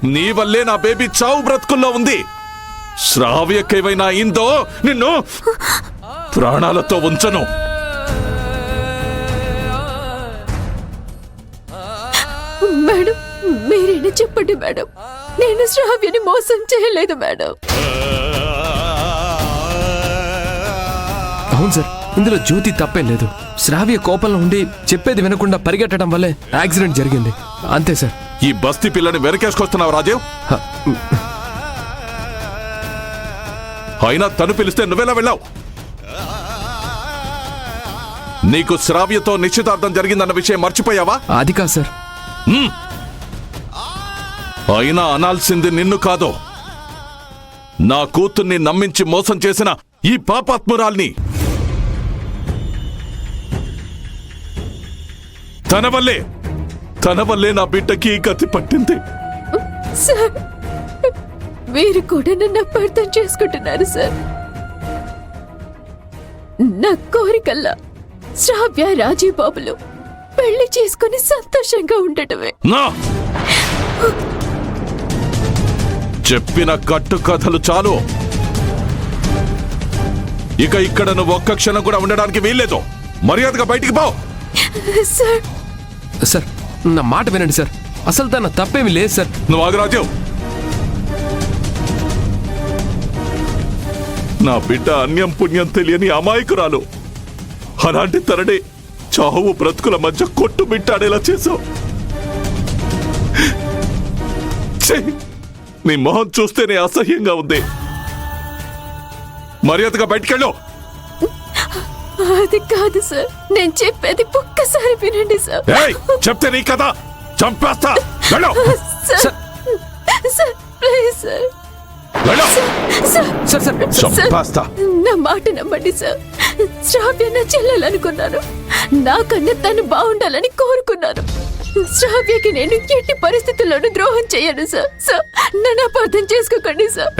నీ వల్లే నా బేబీ చావు బ్రతుకుల్లో ఉంది. శ్రావ్యకేమైనా అయిందో నిన్ను ప్రాణాలతో ఉంచను. మేడం, మీరేనా చెప్పండి మేడం. నేను శ్రావ్యని మోసం చేయలేదు మేడం. అవును సార్, ఇందులో జ్యోతి తప్పేం లేదు. శ్రావ్య కోపంలో ఉండి చెప్పేది వినకుండా పరిగెట్టడం వల్లే యాక్సిడెంట్ జరిగింది, అంతే సార్. ఈ బస్తీ పిల్లని వెనకేసుకొస్తున్నావు రాజీవ్. అయినా తను పిలిస్తే నువ్వెలా వెళ్ళావు? నీకు శ్రావ్యతో నిశ్చితార్థం జరిగిందన్న విషయం మర్చిపోయావా? అది కాదు సార్. అయినా అనాల్సింది నిన్ను కాదు, నా కూతుర్ని నమ్మించి మోసం చేసిన ఈ పాపాత్మురాల్ని. తన వల్లే నా బిడ్డకి గతి పట్టింది. సార్, మీరు కూడా నన్ను అపార్థం చేసుకుంటున్నారు సార్. నా కోరికల్లా శ్రావ్య రాజీవ్ బాబులు పెళ్లి చేసుకుని సంతోషంగా ఉండటమే. చెప్పిన కట్టు కథలు చాలు. ఇక ఇక్కడ నువ్వు ఒక్క క్షణం కూడా ఉండడానికి వీల్లేదు. మర్యాదగా బయటికి పో. సార్ సార్, నా మాట వినండి సార్. అసలు తన తప్పేమి లేదు సార్. నువ్వు ఆగు రాజీవ్. నా బిడ్డ అన్యం పుణ్యం తెలియని అమాయకురాలు. అలాంటి తనని చావు బ్రతుకుల మధ్య కొట్టు బిట్టాడేలా చేశావు. నీ మొహం చూస్తేనే అసహ్యంగా ఉంది. మర్యాదగా బయటికెళ్ళు. అది కాదు సార్, నేను చెప్పేది ఒక్కసారి వినండి సార్. చెప్తే నీ కదా చంపేస్తా. చంపేస్తా. నా మాట నమ్మండి సార్. శ్రావ్య నా చెల్లెలనుకున్నాను. నాకన్నా తను బాగుండాలని కోరుకున్నాను. శ్రావ్యకి నేను ఎట్టి పరిస్థితుల్లోనూ ద్రోహం చేయను సార్. సార్, నన్ను అపార్థం చేసుకోకండి సార్.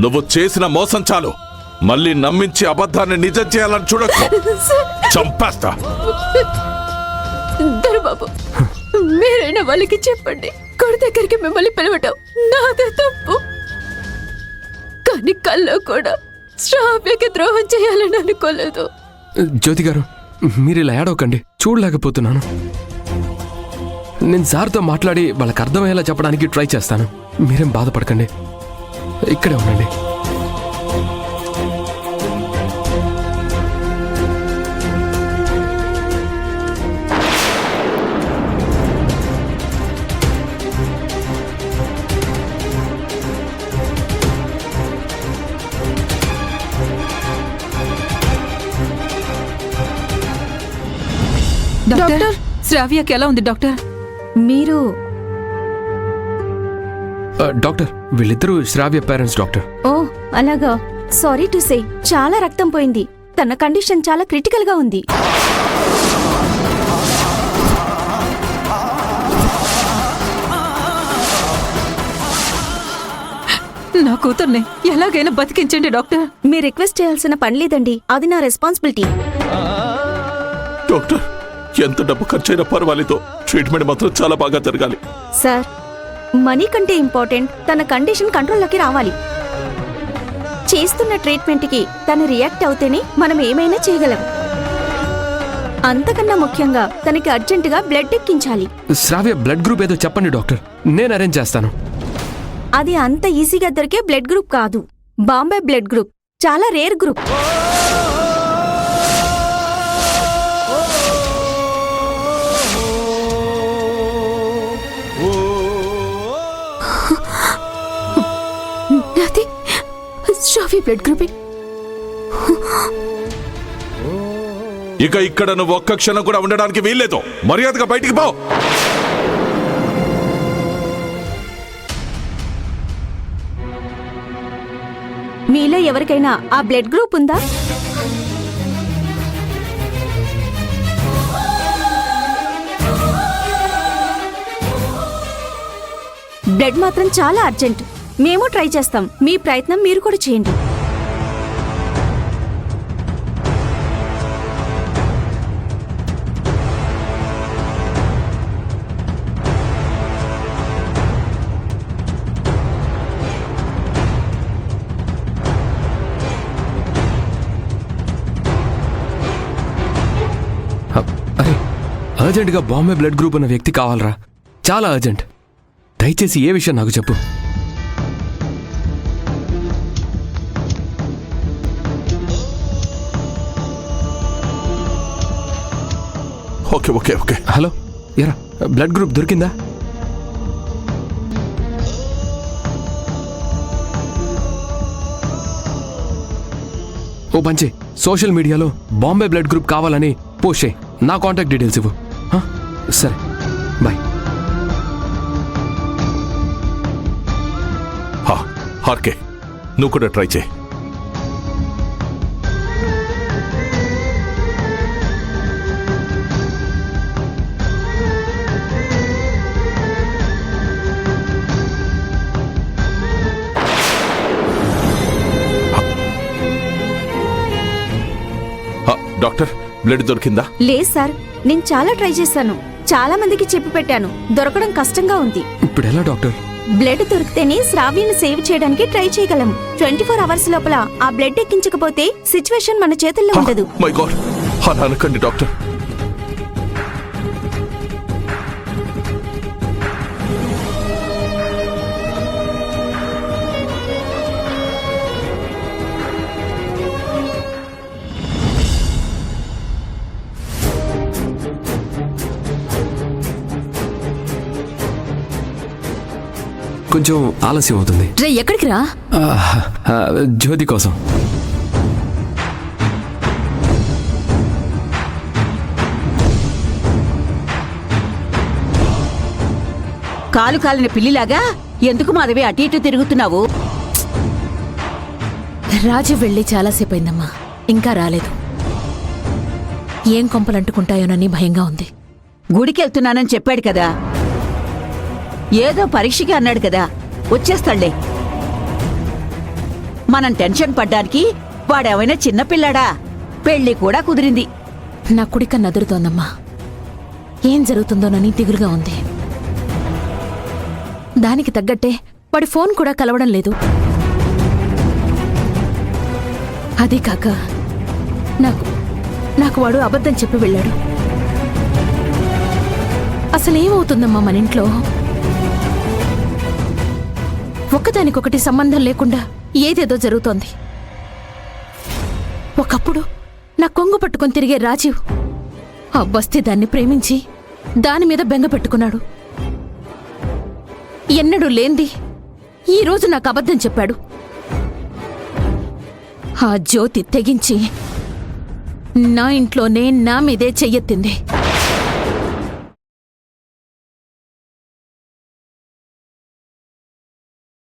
నువ్వు చేసిన మోసం చాలు. మళ్ళీ నమ్మించి అబద్ధాన్ని నిజం చేయాలని చూడకు. చంపేస్తా. దొరబాబు, మీరైనా వాళ్ళకి చెప్పండి. కొడు దగ్గరికి మిమ్మల్ని పిలవటం నాదే తప్పు. కానీ కల్లో కూడా శ్రావ్యకి ద్రోహం చేయాలని అనుకోలేదు. జ్యోతి గారు, మీరు ఇలా ఏడవకండి. చూడలేకపోతున్నాను. నేను సార్తో మాట్లాడి వాళ్ళకి అర్థమయ్యేలా చెప్పడానికి ట్రై చేస్తాను. మీరేం బాధపడకండి, ఇక్కడే ఉండండి. డాక్టర్, శ్రావ్యకి ఎలా ఉంది డాక్టర్? మీరు డాక్టర్, వీళ్ళిద్దరూ శ్రావ్య పేరెంట్స్ డాక్టర్. ఓ అలాగా. సారీ టు సే, చాలా రక్తం పోయింది. తన కండిషన్ చాలా క్రిటికల్ గా ఉంది. నా కూతుర్ని ఎలాగైనా బతికించండి డాక్టర్. మీరు రిక్వెస్ట్ చేయాల్సిన పని లేదండి, అది నా రెస్పాన్సిబిలిటీ. డాక్టర్, ఎంత డబ్బు ఖర్చైనా పర్వాలేదు, ట్రీట్మెంట్ మాత్రం చాలా బాగా జరగాలి. సార్, మనీ కంటే ఇంపార్టెంట్ తన కండిషన్ కంట్రోల్లోకి రావాలి. చేస్తున్న ట్రీట్మెంట్ కి తను రియాక్ట్ అవుతేనే మనం ఏమైనా చేయగలం. అంతకన్నా ముఖ్యంగా తనకి అర్జెంటుగా బ్లడ్ ఎక్కించాలి. శ్రావ్య బ్లడ్ గ్రూప్ ఏదో చెప్పండి డాక్టర్, నేను అరేంజ్ చేస్తాను. అది అంత ఈజీగా దొరికే బ్లడ్ గ్రూప్ కాదు. బాంబే బ్లడ్ గ్రూప్ చాలా రేర్ గ్రూప్. శ్రావ్య బ్లడ్ గ్రూప్. ఇక ఇక్కడ నువ్వు ఒక్క క్షణం కూడా ఉండడానికి వీల్లేదు. మర్యాదగా బయటికి పో. మీలో ఎవరికైనా ఆ బ్లడ్ గ్రూప్ ఉందా? బ్లడ్ మాత్రం చాలా అర్జెంట్. మేము ట్రై చేస్తాం, మీ ప్రయత్నం మీరు కూడా చేయండి. అర్జెంటుగా బాంబే బ్లడ్ గ్రూప్ ఉన్న వ్యక్తి కావాలరా, చాలా అర్జెంట్. దయచేసి ఏ విషయం నాకు చెప్పు. Okay okay okay. హలో, ఎరా బ్లడ్ గ్రూప్ దొరికిందా? ఓ పంచే, సోషల్ మీడియాలో బాంబే బ్లడ్ గ్రూప్ కావాలని పోస్ట్ చేయి. నా కాంటాక్ట్ డీటెయిల్స్ ఇవ్వు. హ? సరే, బాయ్. ఆర్కే, నువ్వు కూడా ట్రై చేయి. డాక్టర్, బ్లడ్ దొరికిందా? లేదు సార్, నేను చాలా ట్రై చేశాను. చాలా మందికి చెప్పి పెట్టాను, దొరకడం కష్టంగా ఉంది. ఇప్పుడు ఎలా డాక్టర్? బ్లడ్ దొరికితేనే శ్రావ్యను సేవ్ చేయడానికి ట్రై చేయగలం. 24 అవర్స్ లోపల ఆ బ్లడ్ ఎక్కించకపోతే సిచ్యువేషన్ మన చేతుల్లో ఉండదు. మై గాడ్, అలా అనకండి డాక్టర్. కొంచెం ఆలస్యం అవుతుంది. రే, ఎక్కడికి రా? జ్యోతి కోసం. కాలు కాలిన పిల్లిలాగా ఎందుకు మాధవి అటు ఇటు తిరుగుతున్నావు? రాజు వెళ్ళి చాలాసేపు అయిందమ్మా, ఇంకా రాలేదు. ఏం కొంపలంటుకుంటాయోనని భయంగా ఉంది. గుడికెళ్తున్నానని చెప్పాడు కదా, ఏదో పరీక్షకి అన్నాడు కదా, వచ్చేస్తాడులే. మనం టెన్షన్ పడ్డానికి వాడేమైనా చిన్నపిల్లాడా? పెళ్లి కూడా కుదిరింది. నా కుడిక నదురుతోందమ్మా. ఏం జరుగుతుందోనని దిగులుగా ఉంది. దానికి తగ్గట్టే వాడి ఫోన్ కూడా కలవడం లేదు. అదీ కాక నాకు వాడు అబద్ధం చెప్పి వెళ్ళాడు. అసలేమవుతుందమ్మా మన ఇంట్లో? ఒక్కదానికొకటి సంబంధం లేకుండా ఏదేదో జరుగుతోంది. ఒకప్పుడు నా కొంగు పట్టుకొని తిరిగే రాజీవ్ ఆ బస్తీ దాన్ని ప్రేమించి దాని మీద బెంగ పెట్టుకున్నాడు. ఎన్నడూ లేంది ఈరోజు నాకు అబద్ధం చెప్పాడు. ఆ జ్యోతి తెగించి నా ఇంట్లోనే నా మీదే చెయ్యెత్తింది.